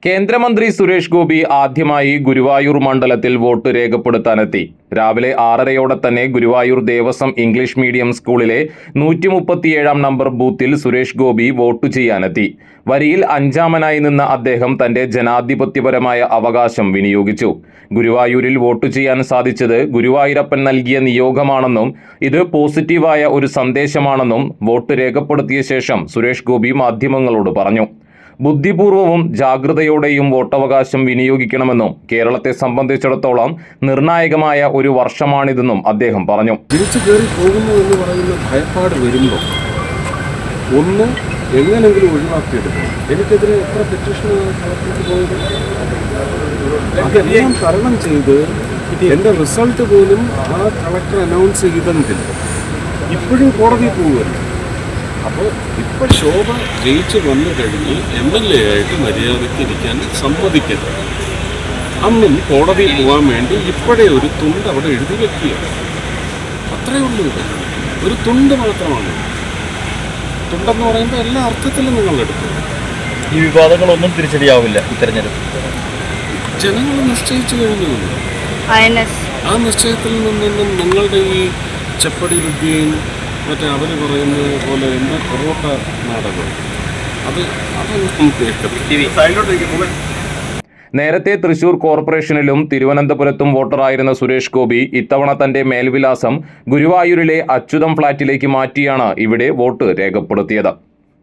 കേന്ദ്രമന്ത്രി സുരേഷ് ഗോപി ആദ്യമായി ഗുരുവായൂർ മണ്ഡലത്തിൽ വോട്ട് രേഖപ്പെടുത്താനെത്തി. രാവിലെ 6:30 തന്നെ ഗുരുവായൂർ ദേവസ്വം ഇംഗ്ലീഷ് മീഡിയം സ്കൂളിലെ 137 നമ്പർ ബൂത്തിൽ സുരേഷ് ഗോപി വോട്ട് ചെയ്യാനെത്തി. വരിയിൽ 5-മനായി നിന്ന അദ്ദേഹം തന്റെ ജനാധിപത്യപരമായ അവകാശം വിനിയോഗിച്ചു. ഗുരുവായൂരിൽ വോട്ട് ചെയ്യാൻ സാധിച്ചത് ഗുരുവായൂരപ്പൻ നൽകിയ നിയോഗമാണെന്നും ഇത് പോസിറ്റീവായ ഒരു സന്ദേശമാണെന്നും വോട്ട് രേഖപ്പെടുത്തിയ ശേഷം സുരേഷ് ഗോപി മാധ്യമങ്ങളോട് പറഞ്ഞു. ബുദ്ധിപൂർവവും ജാഗ്രതയോടെയും വോട്ടവകാശം വിനിയോഗിക്കണമെന്നും കേരളത്തെ സംബന്ധിച്ചിടത്തോളം നിർണായകമായ ഒരു വർഷമാണിതെന്നും അദ്ദേഹം പറഞ്ഞു. തിരിച്ചു കയറി പോകുന്നു എന്ന് പറയുന്ന ഭയപ്പാട് വരുമ്പോൾ ഒന്ന് എങ്ങനെങ്കിലും ഒഴിവാക്കിയെടുക്കണം. എനിക്കെതിരെ എത്ര പെറ്റീഷൻ കളക്ടർക്ക് പോയത് അതെല്ലാം തരണം ചെയ്ത് എൻ്റെ റിസൾട്ട് പോലും ആ കളക്ടർ അനൗൺസ് ചെയ്തെങ്കിൽ ഇപ്പോഴും കോടതിയിൽ പോവുകയല്ല. അപ്പോൾ ഇപ്പോൾ ശോഭ ജയിച്ച് വന്നു കഴിഞ്ഞ് MLA ആയിട്ട് മര്യാദയ്ക്ക് ഇരിക്കാൻ സമ്മതിക്കരുത്. അന്നും കോടതിയിൽ പോകാൻ വേണ്ടി ഇപ്പോഴേ ഒരു തുണ്ട് അവിടെ എഴുതി വെക്കുക. അത്രയേ ഉള്ളൂ. ഒരു തുണ്ട് മാത്രമാണ്. തുണ്ടെന്ന് പറയുമ്പോൾ എല്ലാ അർത്ഥത്തിലും നിങ്ങൾ എടുക്കും. ഈ വിവാദങ്ങളൊന്നും തിരിച്ചടിയാവില്ല ഈ തെരഞ്ഞെടുപ്പ്. ജനങ്ങൾ നിശ്ചയിച്ചു കഴിഞ്ഞു. ആ നിശ്ചയത്തിൽ നിന്നും നിങ്ങളുടെ ഈ ചെപ്പടി വിദ്യയും മറ്റേ അവർ പറയുന്നത് പോലെ എന്താ പൊറോട്ട നാടകം അതൊന്നും കേൾക്കത്തില്ല. നേരത്തെ തൃശൂർ കോർപ്പറേഷനിലും തിരുവനന്തപുരത്തും വോട്ടറായിരുന്ന സുരേഷ് ഗോപി ഇത്തവണ തന്റെ മേൽവിലാസം ഗുരുവായൂരിലെ അച്യുതം ഫ്ളാറ്റിലേക്ക് മാറ്റിയാണ് ഇവിടെ വോട്ട് രേഖപ്പെടുത്തിയത്.